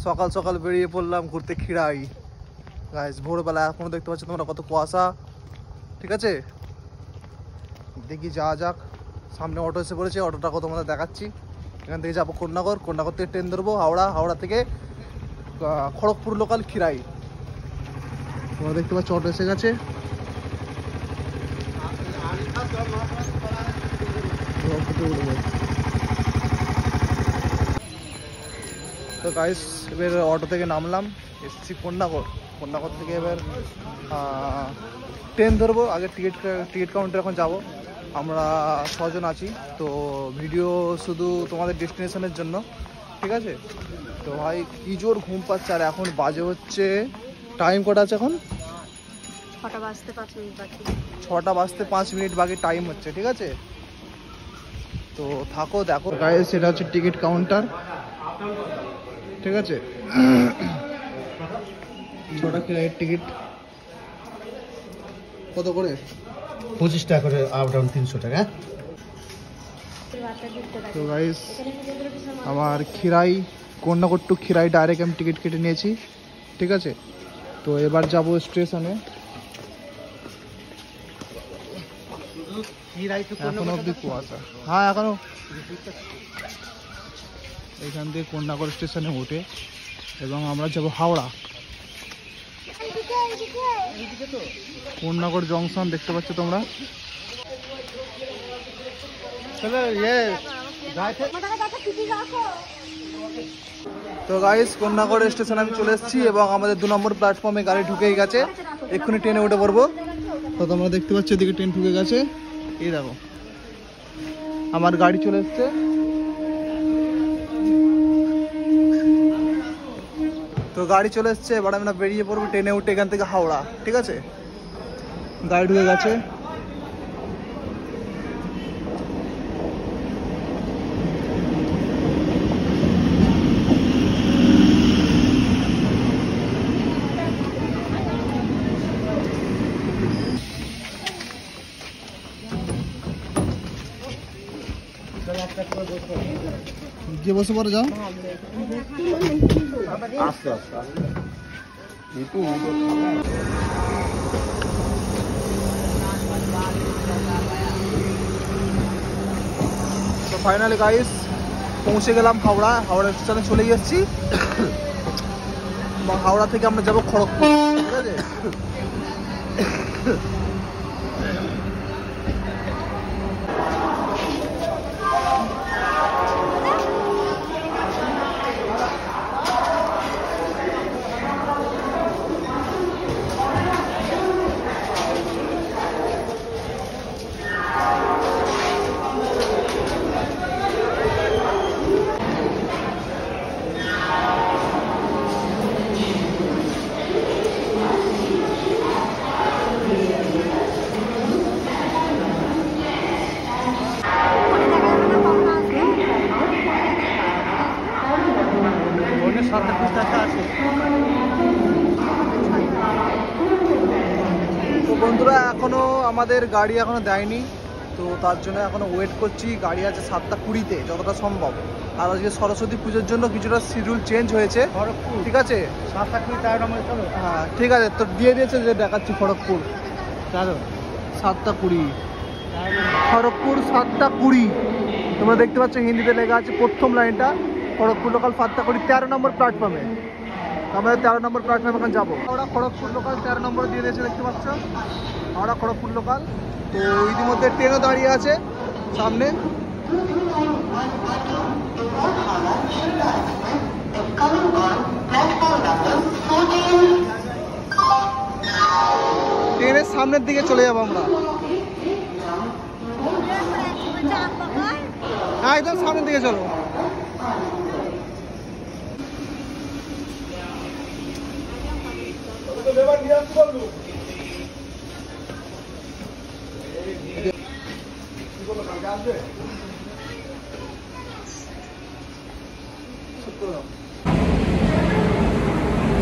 সকাল সকাল বেরিয়ে পড়লাম ঘুরতে খিরাই গাইস। ভোরবেলা এখনো দেখতে পাচ্ছ তোমরা কত কুয়াশা। ঠিক আছে, দেখি যাওয়া যাক। সামনে অটো এসে পড়েছে, অটোটাকে তোমাদের দেখাচ্ছি। এখান থেকে যাবো কোন্নাগর, কোন্নাগর থেকে ট্রেন ধরবো হাওড়া, হাওড়া থেকে খড়গপুর লোকাল খিরাই। তোমরা দেখতে পাচ্ছ অটো এসে গেছে। তো গাইস এবার অটো থেকে নামলাম, এসেছি কোন্নাগর। কোন্নাগর থেকে এবার ট্রেন ধরবো। আগে টিকিট কাউন্টার এখন যাব। আমরা 6 জন আছি, তো ভিডিও শুধু তোমাদের ডেস্টিনেশনের জন্য। ঠিক আছে, তো ভাই কি জোর ঘুম পাচ্ছে। আর এখন বাজে হচ্ছে, টাইম কটা আছে এখন? 6টা বাজতে 5 মিনিট বাকি। 6টা বাজতে 5 মিনিট বাকি টাইম হচ্ছে। ঠিক আছে, তো থাকো দেখো গাইস। এটা হচ্ছে টিকিট কাউন্টার। ঠিক আছে, 6টা খিরাইয়ের টিকিট কত করে? 25 টাকা করে, আপ ডাউন 300 টাকা। তো গাইস আমার খিরাই, কোন্নাগর টু খিরাই ডাইরেক্ট আমি টিকিট কেটে নিয়েছি। ঠিক আছে, তো এবার যাব স্টেশনে। এখনো অব্দি কুয়াশা। হ্যাঁ এখনো। এখান থেকে কোন্নাগর স্টেশনে উঠে এবং আমরা যাব হাওড়া। কোন্নাগর জংশন দেখতে পাচ্ছ তোমরা। তো গাইস কোন্নাগর স্টেশনে আমি চলে এসেছি এবং আমাদের 2 নম্বর প্ল্যাটফর্মে গাড়ি ঢুকেই গেছে। এক্ষুনি ট্রেনে উঠে পড়বো। তো তোমরা দেখতে পাচ্ছ এদিকে ট্রেন ঢুকে গেছে। এই দেখো আমার গাড়ি চলে এসছে। তো গাড়ি চলে এসছে, এবার আমরা বেরিয়ে পড়বো ট্রেনে উঠে এখান থেকে হাওড়া। ঠিক আছে, গাড়ি ঢুকে গেছে। গিয়ে বসে পড়ে যাও। আস্তে আস্তে তো ফাইনালি গাইস পৌঁছে গেলাম হাওড়া। হাওড়া স্টেশনে চলে এসেছি। হাওড়া থেকে আমরা যাবো খড়গপুর। ঠিক আছে, তো বন্ধুরা এখনো আমাদের গাড়ি এখনো দেয়নি, তো তার জন্য এখনো ওয়েট করছি। গাড়ি আছে 7টা 20-তে যতটা সম্ভব। আর আজকে সরস্বতী পুজোর জন্য কিছুটা শিডিউল চেঞ্জ হয়েছে। ঠিক আছে, 7টা 20 টাকা নম্বরে চলো। হ্যাঁ ঠিক আছে, তো দিয়ে দিয়েছে যে দেখাচ্ছি খড়গপুর। চলো 7টা 20 খড়গপুর 7টা 20। তোমরা দেখতে পাচ্ছ হিন্দিতে লেখা আছে প্রথম লাইনটা খড়গপুর লোকাল 7টা 20, 13 নম্বর প্ল্যাটফর্মে। আমরা 13 নম্বর প্ল্যাটফর্মে এখন যাবো। হাওড়া খড়গপুর লোকাল 13 নম্বরে দিয়ে দিয়েছে, দেখতে পাচ্ছ হাওড়া খড়গপুর লোকাল। তো ইতিমধ্যে ট্রেনও দাঁড়িয়ে আছে সামনে। ট্রেনের সামনের দিকে চলে যাবো আমরা। হ্যাঁ একদম সামনের দিকে চলো।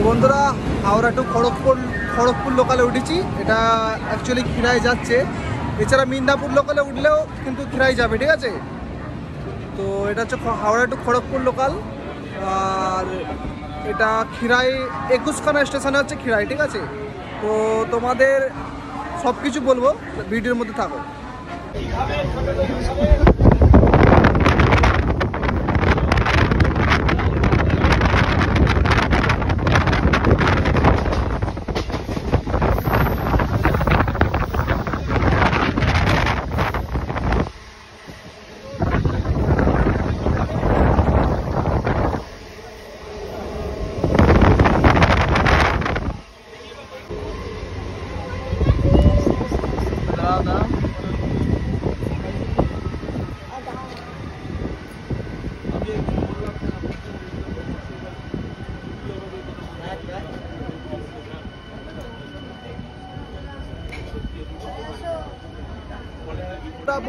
বন্ধুরা হাওড়া টু খড়গপুর লোকালে উঠেছি। এটা অ্যাকচুয়ালি খিরাই যাচ্ছে, এছাড়া মিদনাপুর লোকালে উঠলেও কিন্তু খিরাই যাবে। ঠিক আছে, তো এটা হচ্ছে হাওড়া টু খড়গপুর লোকাল। আর এটা খিরাই 21খানা স্টেশনে হচ্ছে খিরাই, ঠিক আছে? তো তোমাদের সব কিছু বলবো, ভিডিওর মধ্যে থাকো।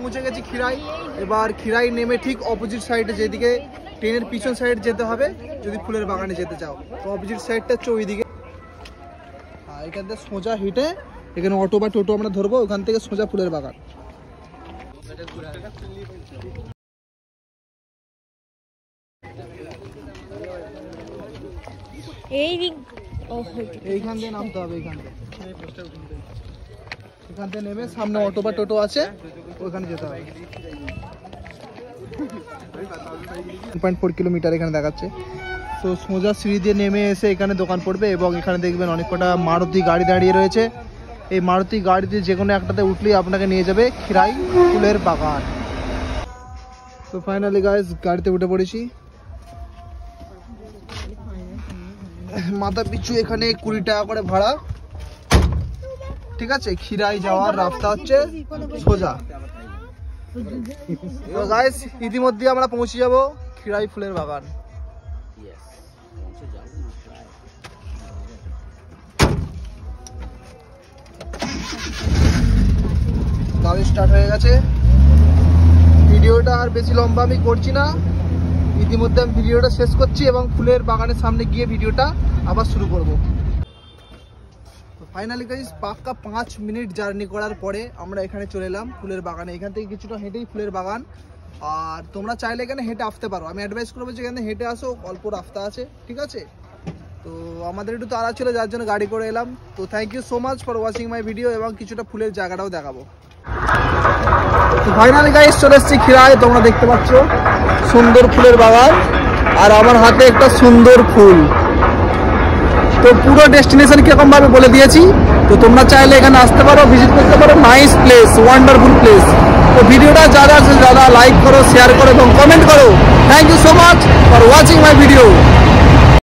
পৌঁছে গেছি খিরাই। এবার খিরাই নেমে ঠিক অপোজিট সাইডে, যেদিকে ট্রেনের পিছন সাইড যেতে হবে যদি ফুলের বাগানে যেতে চাও, তো অপোজিট সাইডটা হচ্ছে ওইদিকে। এখান থেকে সোজা হেঁটে এখানে অটো বা টোটো আমরা ধরবো, ওখান থেকে সোজা ফুলের বাগান। এইখান থেকে নামতে হবে, এখান থেকে নেমে সামনে অটো বা টোটো আছে, ওখানে যেতে হবে। 1.4 কিলোমিটার এখানে দেখাচ্ছে। তো সোজা সিঁড়ি দিয়ে নেমে এসে এখানে দোকান পড়বে এবং এখানে দেখবেন অনেক কটা মারুতি গাড়ি দাঁড়িয়ে রয়েছে। এই মারুতি গাড়িতে যে কোনো একটাতে উঠলেই আপনাকে নিয়ে যাবে খিরাই ফুলের বাগান। তো ফাইনালি গাইস গাড়িতে উঠে পড়েছি। মাথা পিছু এখানে 20 টাকা করে ভাড়া, ঠিক আছে? খিরাই যাওয়ার রাস্তা হচ্ছে সোজা। তো গাইস ইতিমধ্যে আমরা পৌঁছে যাব খিরাই ফুলের বাগান। গাড়ি স্টার্ট হয়ে গেছে। ভিডিওটা আর বেশি লম্বা আমি করছি না, ইতিমধ্যে আমি ভিডিওটা শেষ করছি এবং ফুলের বাগানের সামনে গিয়ে ভিডিওটা আবার শুরু করব। তো ফাইনালি গাইস পাক্কা 5 মিনিট জার্নি করার পরে আমরা এখানে চলে এলাম ফুলের বাগানে। এখান থেকে কিছুটা হেঁটেই ফুলের বাগান, আর তোমরা চাইলে এখানে হেঁটে আসতে পারো। আমি অ্যাডভাইস করবো যে এখানে হেঁটে আসো, অল্প রাস্তা আছে, ঠিক আছে? তো আমাদের একটু তাড়া ছিল যার জন্য গাড়ি করে এলাম। তো thank you so much for watching my video, এবং কিছুটা ফুলের জায়গাটাও দেখাবো। তো ফাইনালি গাইস চলে এসেছি খিরাই। তোমরা দেখতে পাচ্ছ সুন্দর ফুলের বাগান, আর আমার হাতে একটা সুন্দর ফুল। তো পুরো ডেস্টিনেশন কিরকম ভাবে বলে দিয়েছি। তো তোমরা চাইলে এখানে আসতে পারো, ভিজিট করতে পারো। Nice place, wonderful place. তো ভিডিওটা যারা আছে যারা লাইক করো, শেয়ার করো এবং কমেন্ট করো। Thank you so much for watching my video.